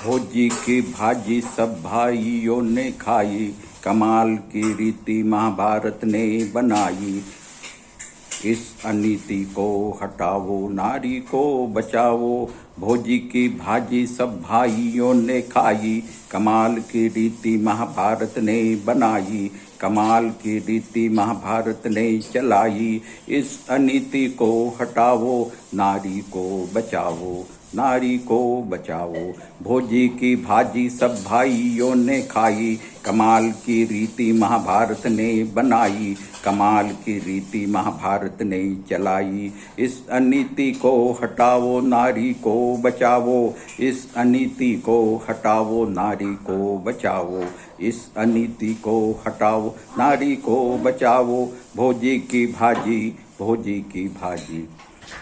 भोजी की भाजी सब भाइयों ने खाई, कमाल की रीति महाभारत ने बनाई। इस अनीति को हटाओ, नारी को बचाओ। भोजी की भाजी सब भाइयों ने खाई, कमाल की रीति महाभारत ने बनाई। कमाल की रीति महाभारत ने चलाई। इस अनीति को हटाओ, नारी को बचाओ, नारी को बचाओ। भोजी की भाजी सब भाइयों ने खाई, कमाल की रीति महाभारत ने बनाई। कमाल की रीति महाभारत ने चलाई। इस अनीति को हटाओ, नारी को बचाओ। इस अनीति को हटाओ, नारी को बचाओ। इस अनीति को हटाओ, नारी को बचाओ। भोजी की भाजी, भोजी की भाजी।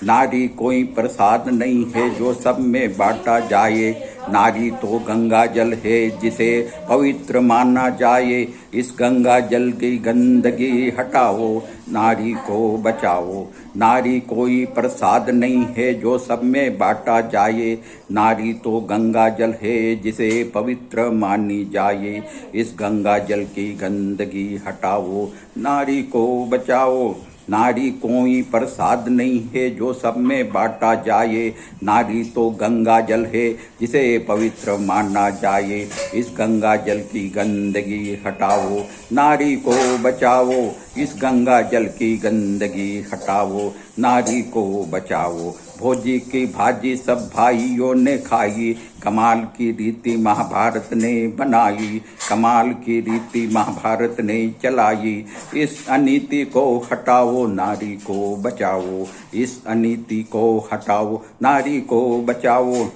नारी कोई प्रसाद नहीं है जो सब में बांटा जाए। नारी तो गंगा जल है जिसे पवित्र माना जाए। इस गंगा जल की गंदगी हटाओ, नारी को बचाओ। नारी कोई प्रसाद नहीं है जो सब में बांटा जाए। नारी तो गंगा जल है जिसे पवित्र मानी जाए। इस गंगा जल की गंदगी हटाओ, नारी को बचाओ। नारी कोई प्रसाद नहीं है जो सब में बांटा जाए। नारी तो गंगा जल है जिसे पवित्र माना जाए। इस गंगा जल की गंदगी हटाओ, नारी को बचाओ। इस गंगा जल की गंदगी हटाओ, नारी को बचाओ। भोजी की भाजी सब भाइयों ने खाई, कमाल की रीति महाभारत ने बनाई। कमाल की रीति महाभारत ने चलाई। इस अनीति को हटाओ, नारी को बचाओ। इस अनीति को हटाओ, नारी को बचाओ।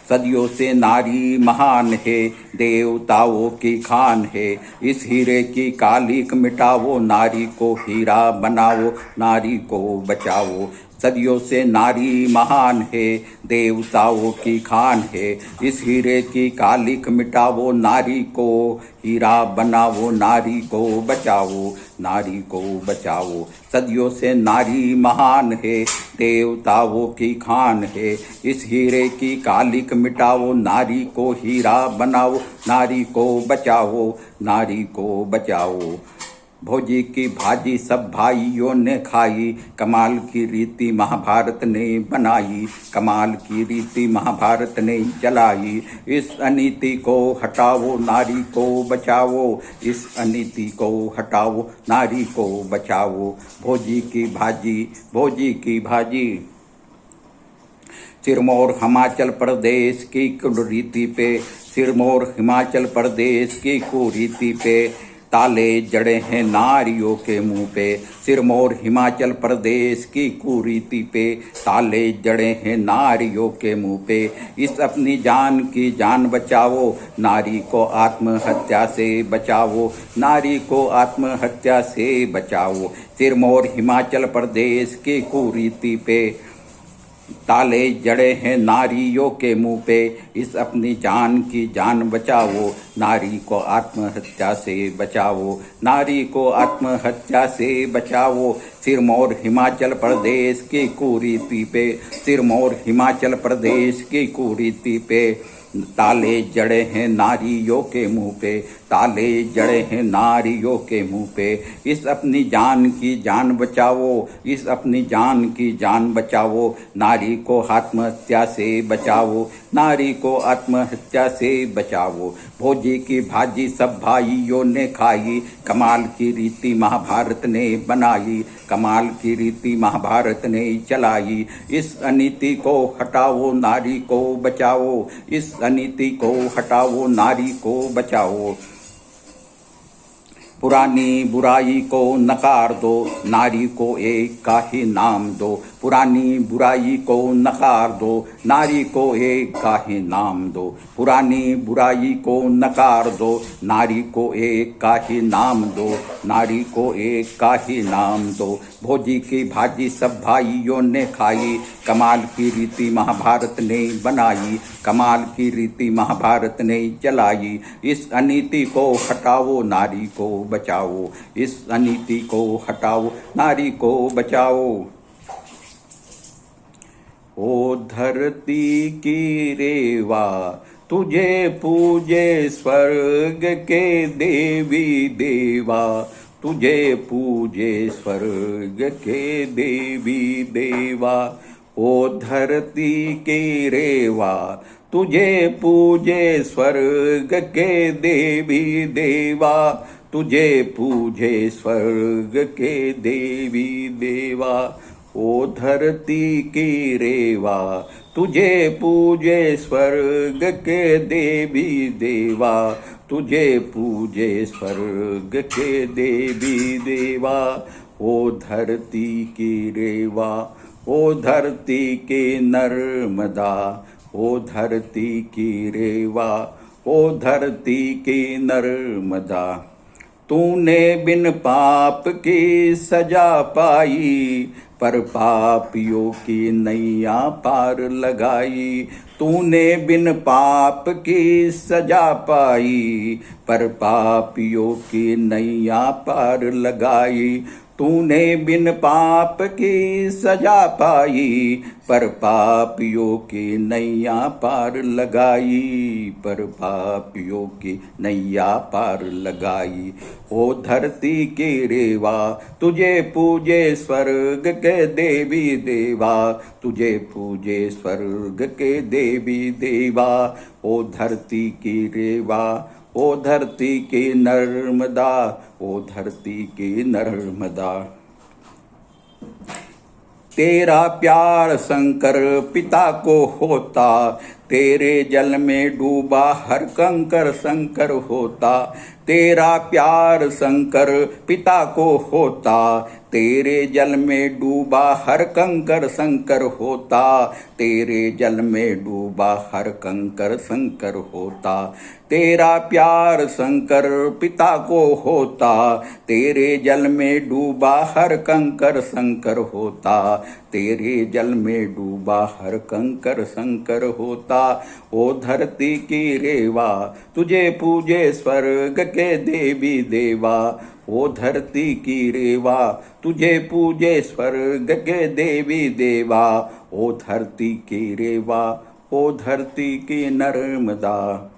सदियों से नारी महान है, देवताओं की खान है। इस हीरे की कालिक मिटाओ, नारी को हीरा बनाओ, नारी को बचाओ। सदियों से नारी महान है, देवताओं की खान है। इस हीरे की कालिक मिटाओ, नारी को हीरा बनाओ, नारी को बचाओ, नारी को बचाओ। सदियों से नारी महान है, देवताओं की खान है। इस हीरे की कालिक मिटाओ, नारी को हीरा बनाओ, नारी को बचाओ, नारी को बचाओ। भोजी की भाजी सब भाइयों ने खाई, कमाल की रीति महाभारत ने बनाई। कमाल की रीति महाभारत ने चलाई। इस अनीति को हटाओ, नारी को बचाओ। इस अनीति को हटाओ, नारी को बचाओ। भोजी की भाजी, भोजी की भाजी। सिरमौर हिमाचल प्रदेश की कुरीति पे, सिरमौर हिमाचल प्रदेश की कुरीति पे ताले जड़े हैं नारियों के मुंह पे। सिरमौर हिमाचल प्रदेश की कुरीति पे ताले जड़े हैं नारियों के मुंह पे। इस अपनी जान की जान बचाओ, नारी को आत्महत्या से बचाओ, नारी को आत्महत्या से बचाओ। सिरमौर हिमाचल प्रदेश की कुरीति पे ताले जड़े हैं नारियों के मुंह पे। इस अपनी जान की जान बचाओ, नारी को आत्महत्या से बचाओ, नारी को आत्महत्या से बचाओ। सिरमौर हिमाचल प्रदेश की कुरीति पे, सिरमौर हिमाचल प्रदेश की कुरीति पे ताले जड़े हैं नारियों के मुंह पे, ताले जड़े हैं नारियों के मुंह पे। इस अपनी जान की जान बचाओ, इस अपनी जान की जान बचाओ। नारी को आत्महत्या से बचाओ, नारी को आत्महत्या से बचाओ। भोजी की भाजी सब भाइयों ने खाई, कमाल की रीति महाभारत ने बनाई। कमाल की रीति महाभारत ने चलाई। इस अनीति को हटाओ, नारी को बचाओ। इस अनीति को हटाओ, नारी को बचाओ। पुरानी बुराई को नकार दो, नारी को एक का ही नाम दो। पुरानी बुराई को नकार दो, नारी को एक का ही नाम दो। पुरानी बुराई को नकार दो, नारी को एक का ही नाम दो, नारी को एक का ही नाम दो। भोजी की भाजी सब भाइयों ने खाई, कमाल की रीति महाभारत ने बनाई। कमाल की रीति महाभारत ने चलाई। इस अनीति को हटाओ, नारी को बचाओ। इस अनीति को हटाओ, नारी को बचाओ। ओ धरती की रेवा, तुझे पूजे स्वर्ग के देवी देवा, तुझे पूजे स्वर्ग के देवी देवा। ओ धरती की रेवा, तुझे पूजे स्वर्ग के देवी देवा, तुझे पूजे स्वर्ग के देवी देवा। ओ धरती की रेवा, तुझे पूजे स्वर्ग के देवी देवा, तुझे पूजे स्वर्ग के देवी देवा। ओ धरती की रेवा, ओ धरती की नर्मदा, ओ धरती की रेवा, ओ धरती की नर्मदा। तूने बिन पाप की सजा पाई, पर पापियों की नैया पार लगाई। तूने बिन पाप की सजा पाई, पर पापियों की नैया पार लगाई। तूने बिन पाप की सजा पाई, पर पापियों की नैया पार लगाई, पर पापियों की नैया पार लगाई। ओ धरती की रेवा, तुझे पूजे स्वर्ग के देवी देवा, तुझे पूजे स्वर्ग के देवी देवा। ओ धरती की रेवा, ओ धरती की नर्मदा, ओ धरती की नर्मदा। तेरा प्यार शंकर पिता को होता, तेरे जल में डूबा हर कंकर शंकर होता। तेरा प्यार शंकर पिता को होता, तेरे जल में डूबा हर कंकर शंकर होता। तेरे जल में डूबा हर कंकर शंकर होता। तेरा प्यार शंकर पिता को होता, तेरे जल में डूबा हर कंकर शंकर होता। तेरे जल में डूबा हर कंकर शंकर होता। ओ धरती की रेवा, तुझे पूजे स्वर्ग के देवी देवा। ओ धरती की रेवा, तुझे पूजे स्वर्ग के देवी देवा। ओ धरती की रेवा, ओ धरती की नर्मदा।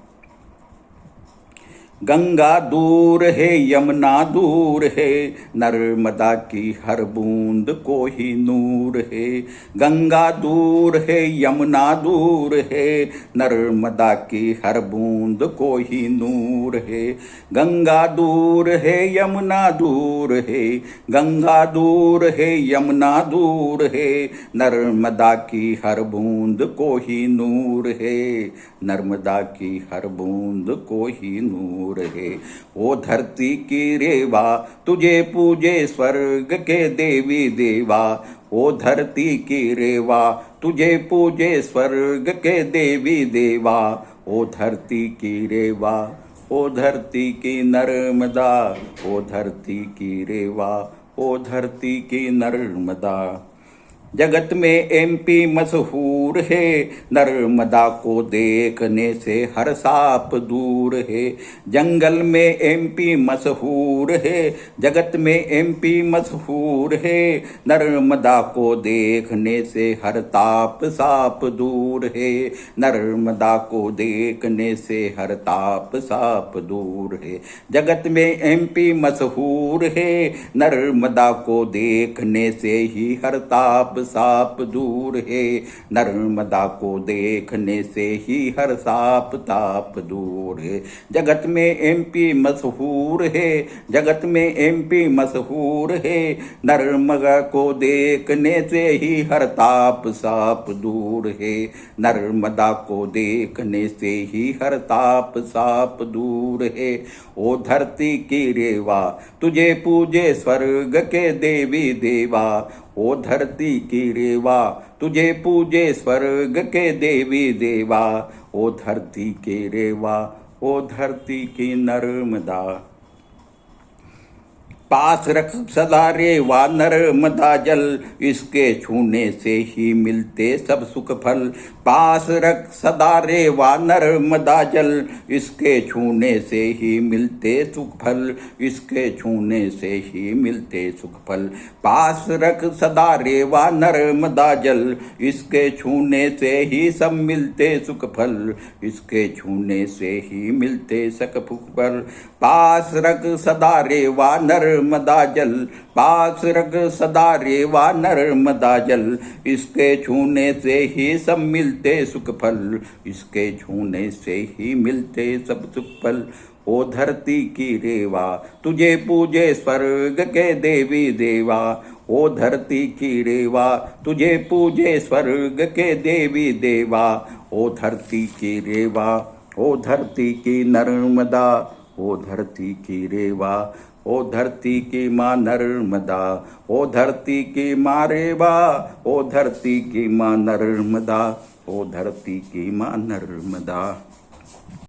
गंगा दूर है यमुना दूर है, नर्मदा की हर बूंद को ही नूर है। गंगा दूर है यमुना दूर है, नर्मदा की हर बूंद को ही नूर है। गंगा दूर है यमुना दूर है, गंगा दूर है यमुना दूर है, नर्मदा की हर बूंद को ही नूर है। नर्मदा की हर बूंद को ही नूर है। ओ धरती की रेवा, तुझे पूजे स्वर्ग के देवी देवा। ओ धरती की रेवा, तुझे पूजे स्वर्ग के देवी देवा। ओ धरती की रेवा, ओ धरती की नर्मदा, ओ धरती की रेवा, ओ धरती की नर्मदा। जगत में एमपी मशहूर है, नर्मदा को देखने से हर सांप दूर है। जंगल में एमपी मशहूर है, जगत में एमपी मशहूर है, नर्मदा को देखने से हर ताप सांप दूर है। नर्मदा को देखने से हर ताप सांप दूर है। जगत में एमपी मशहूर है, नर्मदा को देखने से ही हर ताप साप दूर है। नर्मदा को देखने से ही हर साप ताप दूर है। जगत में एमपी मशहूर है, जगत में एमपी मशहूर है, नर्मदा को देखने से ही हर ताप साप दूर है। नर्मदा को देखने से ही हर ताप साप दूर है। ओ धरती की रेवा, तुझे पूजे स्वर्ग के देवी देवा। ओ धरती की रेवा, तुझे पूजे स्वर्ग के देवी देवा। ओ धरती की रेवा, ओ धरती की नर्मदा। पास रख सदा रेवा नर्मदा जल, इसके छूने से ही मिलते सब सुख फल। पास रख सदा रेवा नर्मदा जल, इसके छूने से ही मिलते सुख फल, इसके छूने से ही मिलते सुख फल। पास रख सदा रेवा नर्मदा जल, इसके छूने से ही सब मिलते सुख फल, इसके छूने से ही मिलते सुख फल। पास रख सदा रेवा नर्मदा जल, पास रख सदा रेवा नर्मदा जल, इसके छूने से ही सब मिलते सुख फल, इसके छूने से ही मिलते सब सुख फल। ओ धरती की रेवा तुझे पूजे स्वर्ग के देवी देवा, ओ धरती की रेवा तुझे पूजे स्वर्ग के देवी देवा। ओ धरती की रेवा, ओ धरती की नर्मदा, ओ धरती की रेवा, ओ धरती की माँ नर्मदा, ओ धरती की माँ रेवा, ओ धरती की माँ नर्मदा, ओ धरती की माँ नर्मदा।